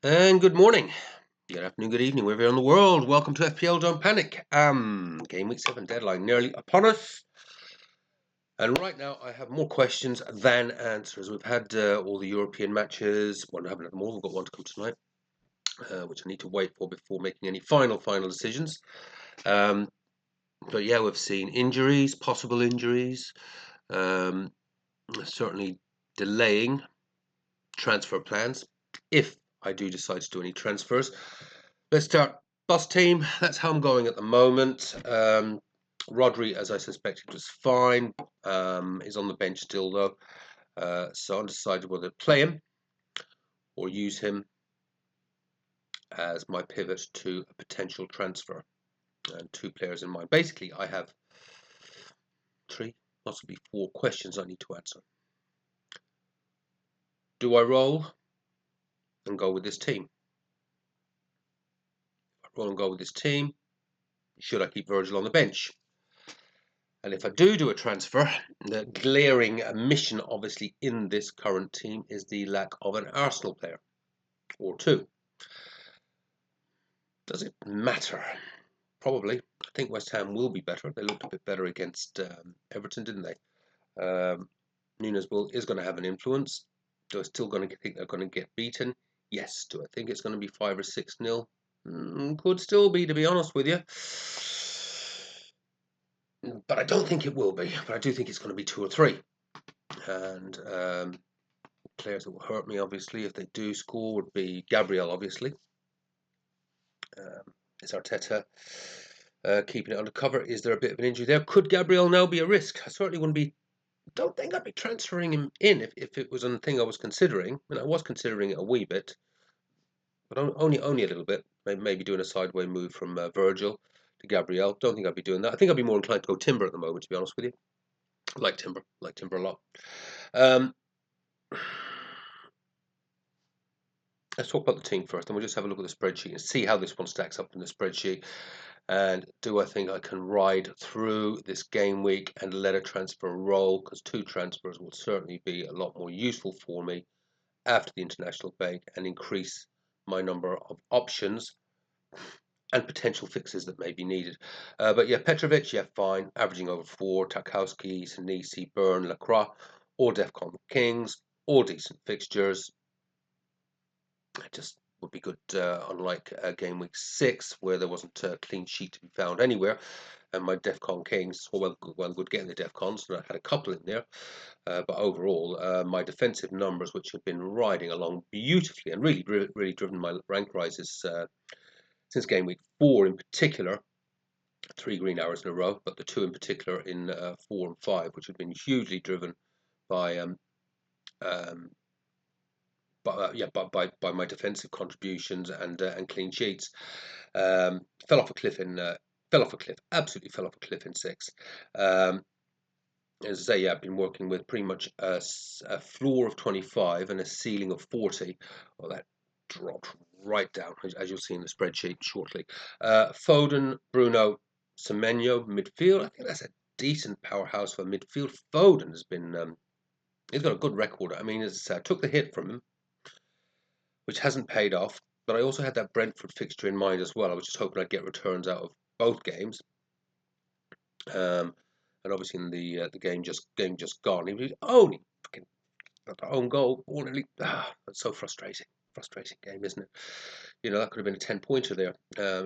And good morning, good afternoon, good evening, wherever you're in the world. Welcome to FPL. Don't panic. Game week 7 deadline nearly upon us. And right now, I have more questions than answers. We've had all the European matches. Well, I haven't had them all. We've got one to come tonight, which I need to wait for before making any final decisions. But yeah, we've seen injuries, possible injuries, certainly delaying transfer plans if I do decide to do any transfers. Let's start bus team. That's how I'm going at the moment. Rodri, as I suspected, was fine. He's on the bench still though, so undecided whether to play him or use him as my pivot to a potential transfer. And two players in mind. Basically, I have 3, possibly 4 questions I need to answer. Do I roll and go with this team? If I roll and go with this team, should I keep Virgil on the bench? And if I do a transfer, the glaring omission, obviously, in this current team is the lack of an Arsenal player or 2. Does it matter? Probably. I think West Ham will be better. They looked a bit better against Everton, didn't they? Nunes is going to have an influence. Do I still think they're going to get beaten? Yes. Do I think it's going to be 5 or 6-0? Could still be, to be honest with you. But I don't think it will be. But I do think it's going to be 2 or 3. And players that will hurt me, obviously, if they do score, would be Gabriel, obviously. Is Arteta keeping it under cover? Is there a bit of an injury there? Could Gabriel now be a risk? I certainly wouldn't be. Don't think I'd be transferring him in if it was a thing I was considering. And I was considering it a wee bit, but only a little bit. Maybe doing a sideway move from Virgil to Gabriel. Don't think I'd be doing that. I think I'd be more inclined to go Timber at the moment, to be honest with you. Like Timber a lot. Let's talk about the team first, and we'll just have a look at the spreadsheet and see how this one stacks up in the spreadsheet. And do I think I can ride through this game week and let a transfer roll? Because 2 transfers will certainly be a lot more useful for me after the international break and increase my number of options and potential fixes that may be needed. But yeah, Petrovic, yeah, fine, averaging over 4. Tarkowski, Sinisi, Byrne, Lacroix, all DEFCON Kings, all decent fixtures. It just would be good, unlike game week 6, where there wasn't a clean sheet to be found anywhere. And my DEFCON Kings, well good getting the DEFCONs, and I had a couple in there. But overall, my defensive numbers, which have been riding along beautifully and really driven my rank rises since game week 4 in particular, 3 green hours in a row, but the 2 in particular in 4 and 5, which have been hugely driven by by my defensive contributions and clean sheets. Fell off a cliff, absolutely fell off a cliff in 6. As I say, yeah, I've been working with pretty much a floor of 25 and a ceiling of 40. Well, that dropped right down, as you'll see in the spreadsheet shortly. Foden, Bruno, Semenyo, midfield. I think that's a decent powerhouse for midfield. Foden has been, he's got a good record. I mean, as I took the hit from him, which hasn't paid off. But I also had that Brentford fixture in mind as well. I was just hoping I'd get returns out of both games. And obviously in the game just gone, he was only fucking got their own goal. That's so frustrating. Frustrating game, isn't it? You know, that could have been a 10-pointer there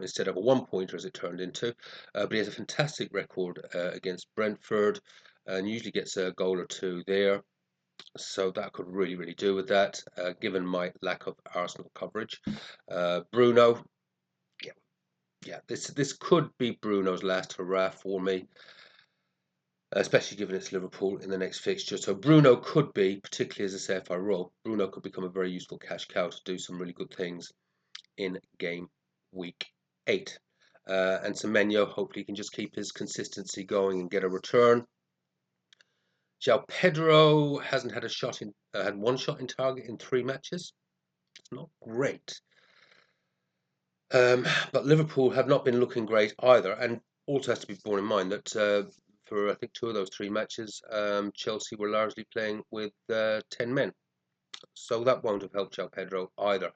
instead of a 1-pointer as it turned into. But he has a fantastic record against Brentford and usually gets a goal or 2 there. So that could really do with that, given my lack of Arsenal coverage. Bruno, yeah, this could be Bruno's last hurrah for me, especially given it's Liverpool in the next fixture. So Bruno could be, particularly as I say, if I roll, Bruno could become a very useful cash cow to do some really good things in game week 8. And Semenyo, hopefully, he can just keep his consistency going and get a return. João Pedro hasn't had had 1 shot in target in 3 matches. It's not great. But Liverpool have not been looking great either, and also has to be borne in mind that for I think 2 of those 3 matches, Chelsea were largely playing with 10 men, so that won't have helped João Pedro either.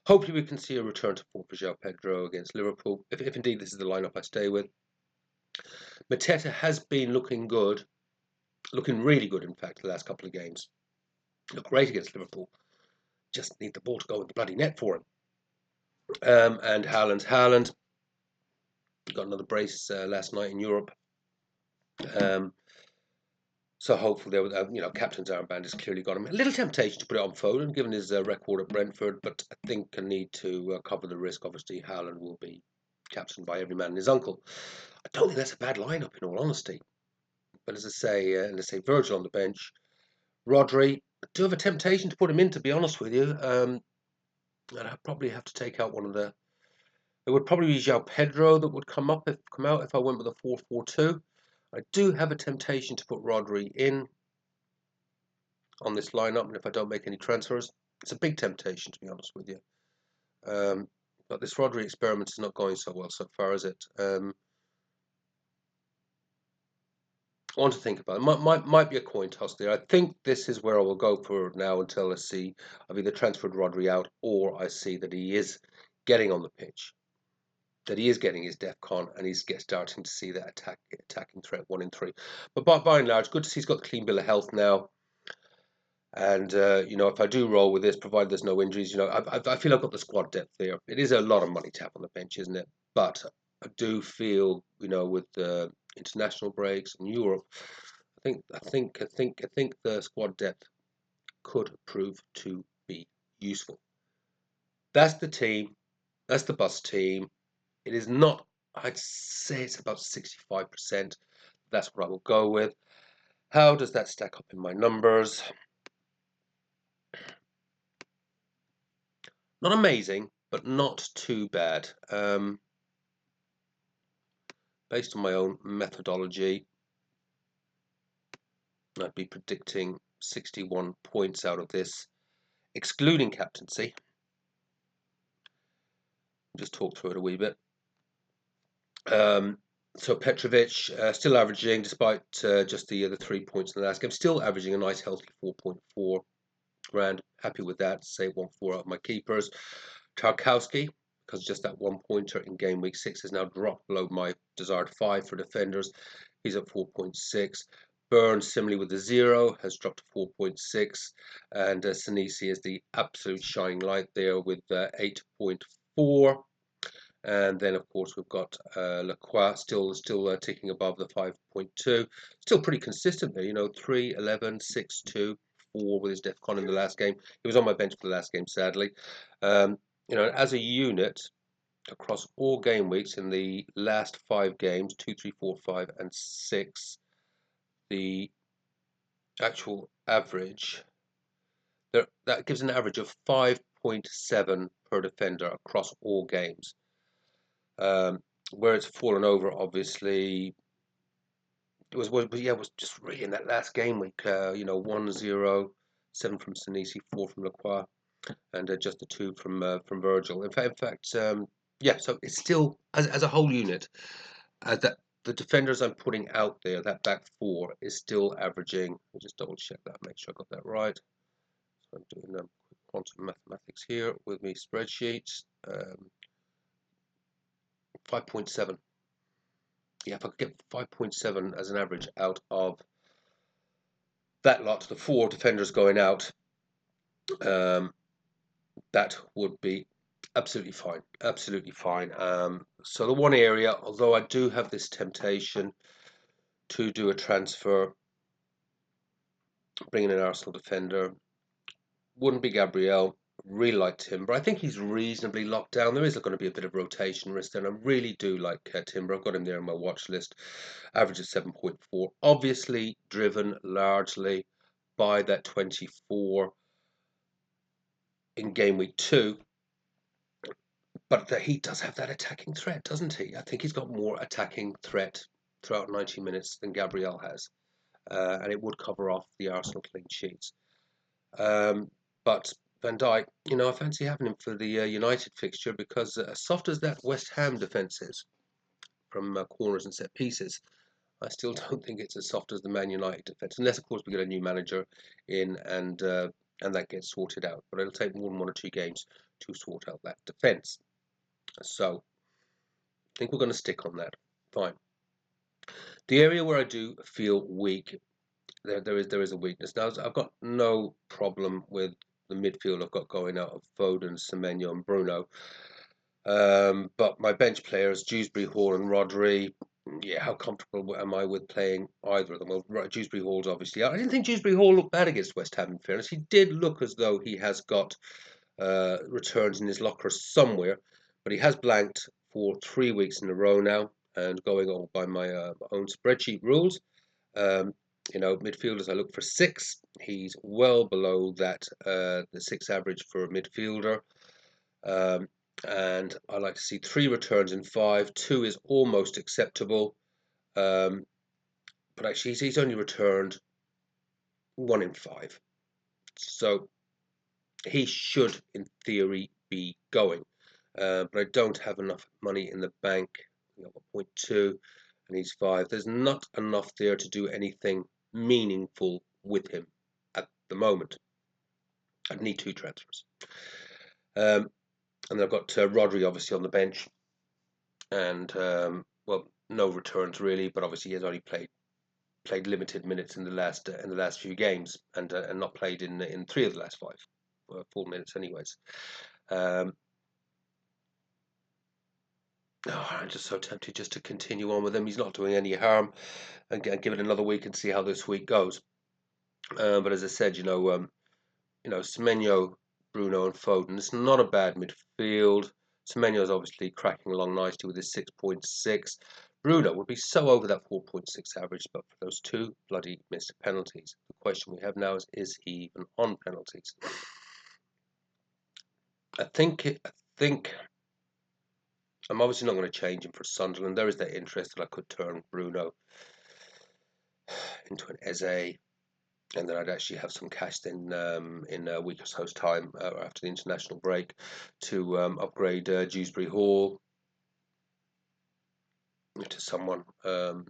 Hopefully we can see a return to form for João Pedro against Liverpool, if indeed this is the lineup I stay with. Mateta has been looking good, looking really good, in fact, the last couple of games. Looked great against Liverpool. Just need the ball to go in the bloody net for him. And Haaland got another brace last night in Europe. So hopefully, there was, captain's armband has clearly got him. A little temptation to put it on Foden, given his record at Brentford, but I think I need to cover the risk. Obviously, Haaland will be captained by every man and his uncle. I don't think that's a bad lineup, in all honesty. But as I say, Virgil on the bench, Rodri. I do have a temptation to put him in, to be honest with you. And I'd probably have to take out one of the. It would probably be João Pedro that would come out if I went with a 4-4-2. I do have a temptation to put Rodri in on this lineup, and if I don't make any transfers, it's a big temptation, to be honest with you. But this Rodri experiment is not going so well so far, is it? I want to think about it. Might be a coin toss there. I think this is where I will go for now until I see I've either transferred Rodri out or I see that he is getting on the pitch, that he is getting his DEFCON, and he's starting to see that attacking threat 1 in 3. But by and large, good to see he's got the clean bill of health now. And if I do roll with this, provided there's no injuries, I feel I've got the squad depth there. It is a lot of money to have on the bench, isn't it? But I do feel, with the international breaks in Europe, I think the squad depth could prove to be useful. That's the team. That's the bus team. It is not. I'd say it's about 65%. That's what I will go with. How does that stack up in my numbers? Not amazing, but not too bad. Based on my own methodology, I'd be predicting 61 points out of this, excluding captaincy. Just talk through it a wee bit. So Petrovic still averaging, despite just the 3 points in the last game, still averaging a nice healthy 4.4 grand. Happy with that. Say 1-4 out of my keepers. Tarkowski, because just that 1 pointer in game week 6 has now dropped below my desired 5 for defenders. He's at 4.6. Burns, similarly with the 0, has dropped to 4.6. And Senesi is the absolute shining light there with 8.4. And then, of course, we've got Lacroix still ticking above the 5.2. Still pretty consistent there, 3, 11, 6, 2, 4 with his DEFCON in the last game. He was on my bench for the last game, sadly. As a unit, across all game weeks in the last 5 games, 2, 3, 4, 5, and 6, the actual average, that gives an average of 5.7 per defender across all games. Where it's fallen over, obviously, it was just really in that last game week. 1-0, 7 from Senesi, 4 from Lacroix, and just the 2 from Virgil. In fact, so it's still as a whole unit, that the defenders I'm putting out there, that back 4 is still averaging. I'll just double check that, make sure I got that right. So I'm doing quick quantum mathematics here with me spreadsheets. 5.7. Yeah, if I could get 5.7 as an average out of that lot, the 4 defenders going out, that would be absolutely fine. Absolutely fine. So the one area, although I do have this temptation to do a transfer, bringing an Arsenal defender, wouldn't be Gabriel. Really like Timber. I think he's reasonably locked down. There is going to be a bit of rotation risk there, and I really do like Timber. I've got him there on my watch list. Average of 7.4. Obviously driven largely by that 24 in game week 2. But he does have that attacking threat, doesn't he? I think he's got more attacking threat throughout 90 minutes than Gabriel has. And it would cover off the Arsenal clean sheets. But Van Dijk, I fancy having him for the United fixture, because as soft as that West Ham defence is from corners and set pieces, I still don't think it's as soft as the Man United defence, unless, of course, we get a new manager in and and that gets sorted out. But it'll take more than 1 or 2 games to sort out that defence. So I think we're going to stick on that. Fine. The area where I do feel weak, there is a weakness. Now I've got no problem with the midfield I've got going out of Foden, Semenyo, and Bruno. But my bench players, Dewsbury Hall and Rodri, yeah, how comfortable am I with playing either of them? Well, Dewsbury Hall's obviously out. I didn't think Dewsbury Hall looked bad against West Ham, in fairness. He did look as though he has got returns in his locker somewhere, but he has blanked for 3 weeks in a row now, and going on by my own spreadsheet rules. Um, midfielders, I look for 6. He's well below that, the 6 average for a midfielder. Um, and I like to see 3 returns in 5. 2 is almost acceptable. Um, but actually, he's only returned 1 in 5. So he should, in theory, be going. But I don't have enough money in the bank. I've got 0.2 and he's 5. There's not enough there to do anything meaningful with him at the moment. I'd need 2 transfers. And then I've got Rodri obviously on the bench, and well, no returns really, but obviously he has only played limited minutes in the last few games, and not played in 3 of the last 5 full minutes, anyways. I'm just so tempted just to continue on with him. He's not doing any harm, and give it another week and see how this week goes. But as I said, Semenyo, Bruno, and Foden. It's not a bad midfield. Semenyo is obviously cracking along nicely with his 6.6. Bruno would be so over that 4.6 average, but for those 2 bloody missed penalties. The question we have now is he even on penalties? I think I'm obviously not going to change him for Sunderland. There is that interest that I could turn Bruno into an Eze, and then I'd actually have some cash then in a week or so's time after the international break to upgrade Dewsbury Hall to someone. There's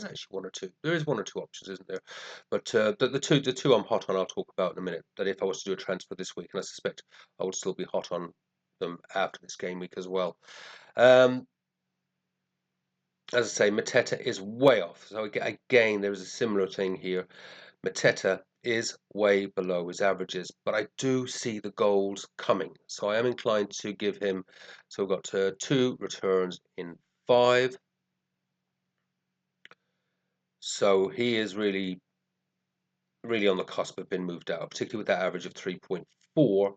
actually 1 or 2. There is 1 or 2 options, isn't there? But the two I'm hot on, I'll talk about in a minute. That if I was to do a transfer this week, and I suspect I would still be hot on them after this game week as well. As I say, Mateta is way off. So again, there is a similar thing here. Mateta is way below his averages, but I do see the goals coming. So I am inclined to give him. So we've got 2 returns in 5. So he is really on the cusp of being moved out, particularly with that average of 3.4.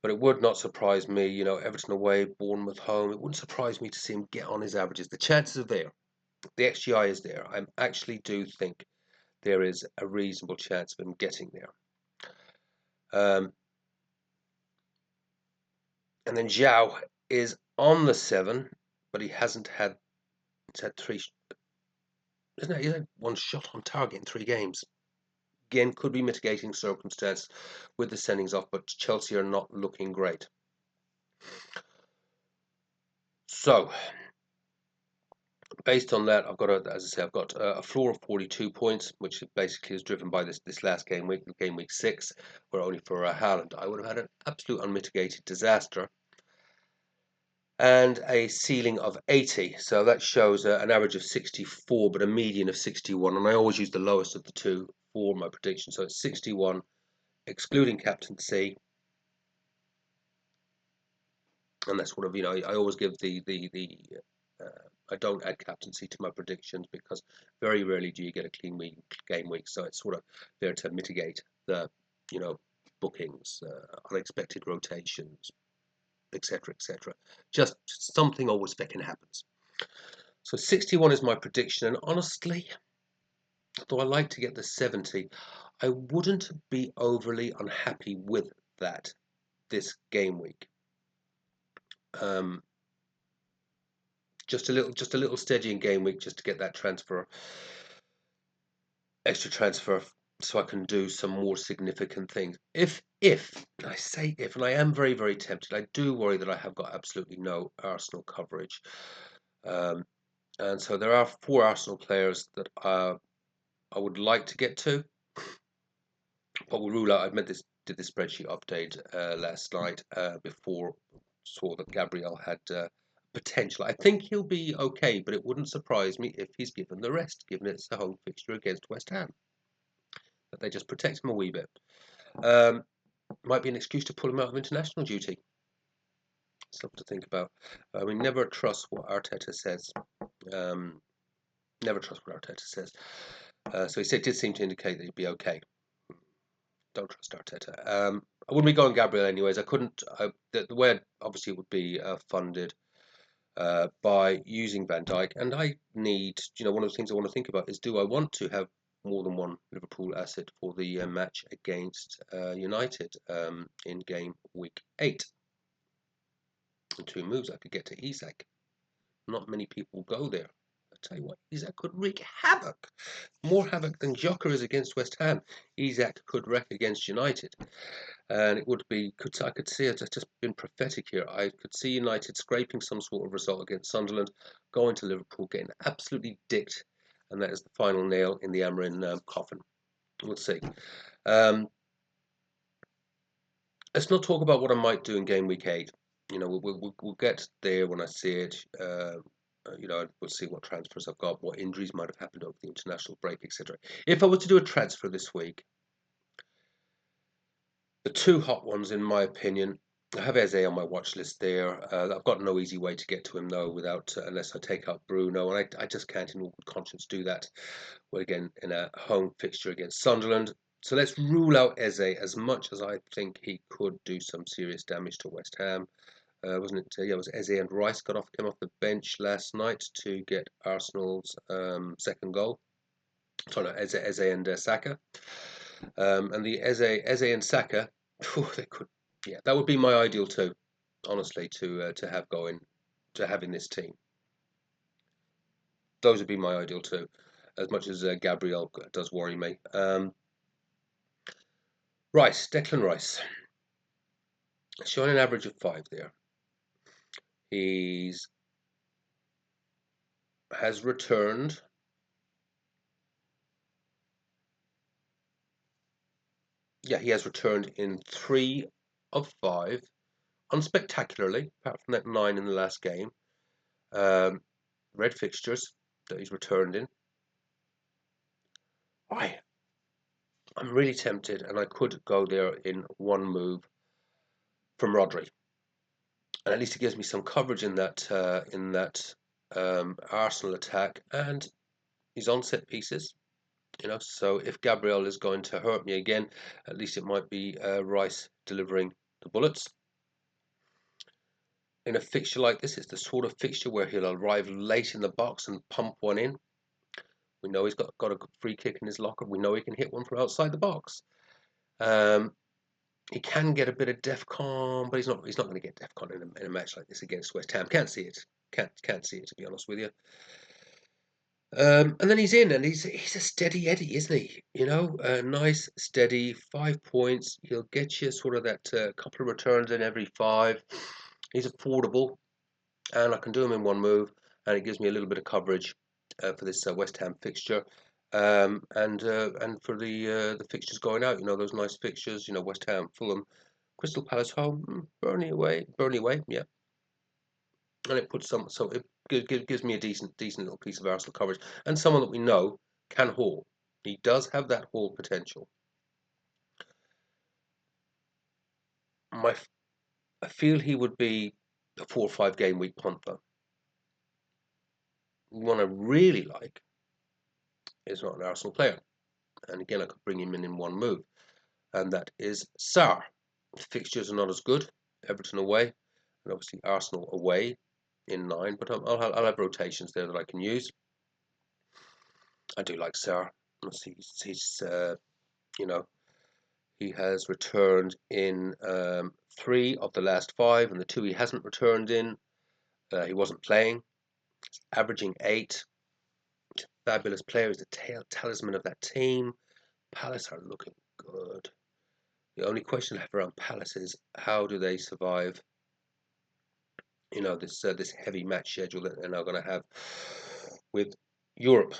But it would not surprise me, Everton away, Bournemouth home. It wouldn't surprise me to see him get on his averages. The chances are there. The XGI is there. I actually do think there is a reasonable chance of him getting there. And then Zhao is on the 7, but he hasn't had. He's had 3. Isn't it? He's had 1 shot on target in 3 games. Again, could be mitigating circumstance with the sendings off, but Chelsea are not looking great. So, based on that, I've got a floor of 42 points, which basically is driven by this last game week 6, where only for Haaland I would have had an absolute unmitigated disaster, and a ceiling of 80. So that shows an average of 64, but a median of 61, and I always use the lowest of the 2 for my prediction. So it's 61, excluding captaincy. And that's what I always give I don't add captaincy to my predictions because very rarely do you get a clean game week. So it's sort of there to mitigate the, bookings, unexpected rotations, etc., etc. Just something always fucking happens. So 61 is my prediction, and honestly, though I like to get the 70, I wouldn't be overly unhappy with that this game week. Just a little steady in game week, just to get that extra transfer, so I can do some more significant things. If I say if, and I am very, very tempted, I do worry that I have got absolutely no Arsenal coverage, and so there are 4 Arsenal players that I I would like to get to, but we'll rule out. Did this spreadsheet update last night before saw that Gabriel had potential. I think he'll be okay, but it wouldn't surprise me if he's given the rest, given it's a home fixture against West Ham. That they just protect him a wee bit. Might be an excuse to pull him out of international duty. Something to think about. We never trust what Arteta says. Never trust what Arteta says. So he did seem to indicate that he'd be okay. Don't trust Arteta. I wouldn't be going Gabriel anyways. I couldn't. The way obviously it would be funded by using Van Dijk, and I need. One of the things I want to think about is, do I want to have more than one Liverpool asset for the match against United in game week 8? And 2 moves I could get to Isak. Not many people go there. I tell you what, Isak could wreak havoc. More havoc than Joker is against West Ham. Isak could wreak against United. And it would be, I could see it, it's just been prophetic here. I could see United scraping some sort of result against Sunderland, going to Liverpool, getting absolutely dicked, and that is the final nail in the Amarin coffin. We'll see. Let's not talk about what I might do in game week 8. We'll get there when I see it. We'll see what transfers I've got, what injuries might have happened over the international break, etc. If I was to do a transfer this week, the 2 hot ones, in my opinion, I have Eze on my watch list there. I've got no easy way to get to him though, without unless I take out Bruno, and I just can't in all good conscience do that. Well, again, in a home fixture against Sunderland. So let's rule out Eze, as much as I think he could do some serious damage to West Ham. Wasn't it? Yeah, it was Eze and Rice came off the bench last night to get Arsenal's second goal. Sorry, no, Eze and Saka. And the Eze and Saka, they could, yeah, that would be my ideal too, honestly, to have going, to have in this team. Those would be my ideal too, as much as Gabriel does worry me. Rice, Declan Rice, showing an average of 5 there. He's has returned. Yeah, he has returned in 3 of 5, unspectacularly, apart from that 9 in the last game. Red fixtures that he's returned in. I'm really tempted, and I could go there in one move from Rodri, and at least it gives me some coverage in that Arsenal attack, and he's on set pieces. So if Gabriel is going to hurt me again, at least it might be Rice delivering the bullets. In a fixture like this, it's the sort of fixture where he'll arrive late in the box and pump one in. We know he's got a good free kick in his locker. We know he can hit one from outside the box. He can get a bit of DEFCON, but he's not going to get DEFCON in a match like this against West Ham. Can't see it. Can't see it, to be honest with you. And then he's in, and he's a steady Eddie, isn't he? Nice, steady, 5 points. He'll get you sort of that couple of returns in every 5. He's affordable, and I can do him in one move, and it gives me a little bit of coverage for this West Ham fixture, and for the fixtures going out. Those nice fixtures. West Ham, Fulham, Crystal Palace home, Burnley away, yeah, and it puts so it gives me a decent little piece of Arsenal coverage, and someone that we know can haul. He does have that haul potential. I feel he would be a 4 or 5 game week punt though. One I really like is not an Arsenal player, and again I could bring him in one move, and that is Sarr. The fixtures are not as good. Everton away, and obviously Arsenal away in 9, but I'll have rotations there that I can use. I do like Sarr. He has returned in 3 of the last 5, and the 2 he hasn't returned in, he wasn't playing. He's averaging 8. Fabulous player. He's the talisman of that team. Palace are looking good. The only question I have around Palace is, how do they survive this heavy match schedule that they're now going to have with Europe.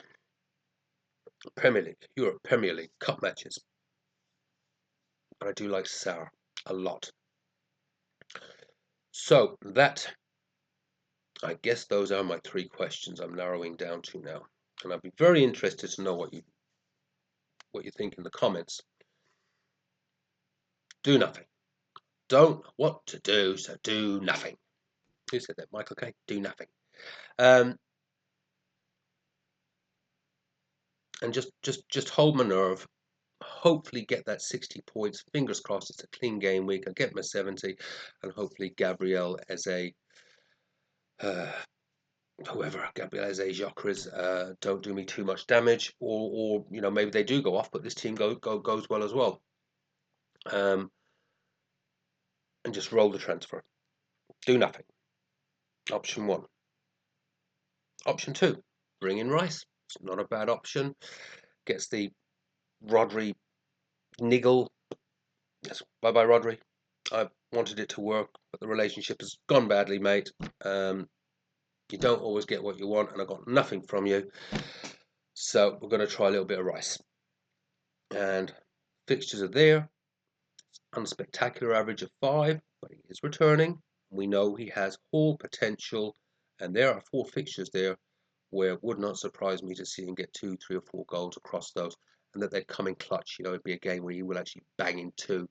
Premier League, Europe, Premier League, cup matches. But I do like Sarr a lot. So that, I guess those are my 3 questions I'm narrowing down to now. And I'd be very interested to know what you think in the comments. Do nothing. Don't know what to do, so do nothing. Who said that? Michael K. Do nothing. And just hold my nerve. Hopefully get that 60 points. Fingers crossed it's a clean game week. I'll get my 70, and hopefully Gabriel as a whoever Gabriel as a Jockeys don't do me too much damage, or maybe they do go off, but this team goes well as well. And just roll the transfer. Do nothing. Option 1. Option 2. Bring in Rice. It's not a bad option. Gets the Rodri niggle. Yes, bye bye Rodri. I wanted it to work, but the relationship has gone badly, mate. You don't always get what you want, and I got nothing from you. So we're going to try a little bit of Rice. And fixtures are there. Unspectacular average of 5, but he is returning. We know he has all potential, and there are 4 fixtures there where it would not surprise me to see him get 2, 3, or 4 goals across those, and that they'd come in clutch. It'd be a game where he will actually bang in 2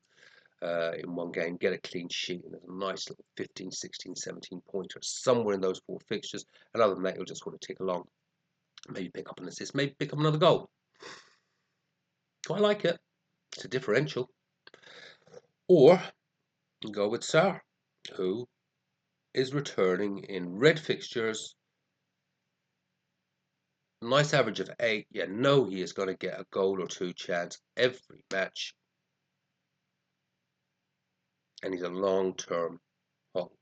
in one game, get a clean sheet, and there's a nice little 15, 16, 17 pointer somewhere in those 4 fixtures. And other than that, he'll just sort of tick along. Maybe pick up an assist, maybe pick up another goal. I like it. It's a differential. Or go with Sarr, who is returning in red fixtures. Nice average of 8. You know he is going to get a goal or 2 chance every match. And he's a long-term hold.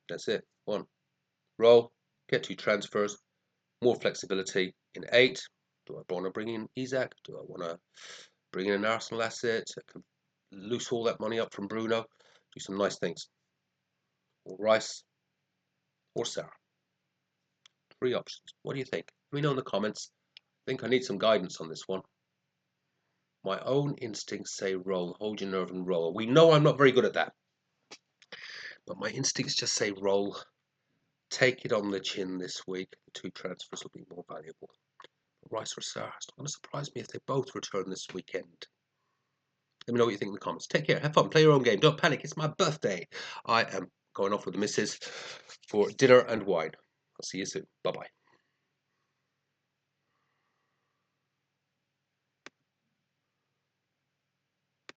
That's it. 1. Roll. Get 2 transfers. More flexibility in 8. Do I want to bring in Isaac? Do I want to bring in an Arsenal asset? I can loose all that money up from Bruno. Do some nice things. Or Rice. Or Sarr. 3 options. What do you think? Let me know in the comments. I think I need some guidance on this one. My own instincts say roll. Hold your nerve and roll. We know I'm not very good at that. But my instincts just say roll. Take it on the chin this week. The 2 transfers will be more valuable. Rice or Sarr. It's not going to surprise me if they both return this weekend. Let me know what you think in the comments. Take care. Have fun. Play your own game. Don't panic. It's my birthday. I am going off with the missus for dinner and wine. I'll see you soon. Bye-bye.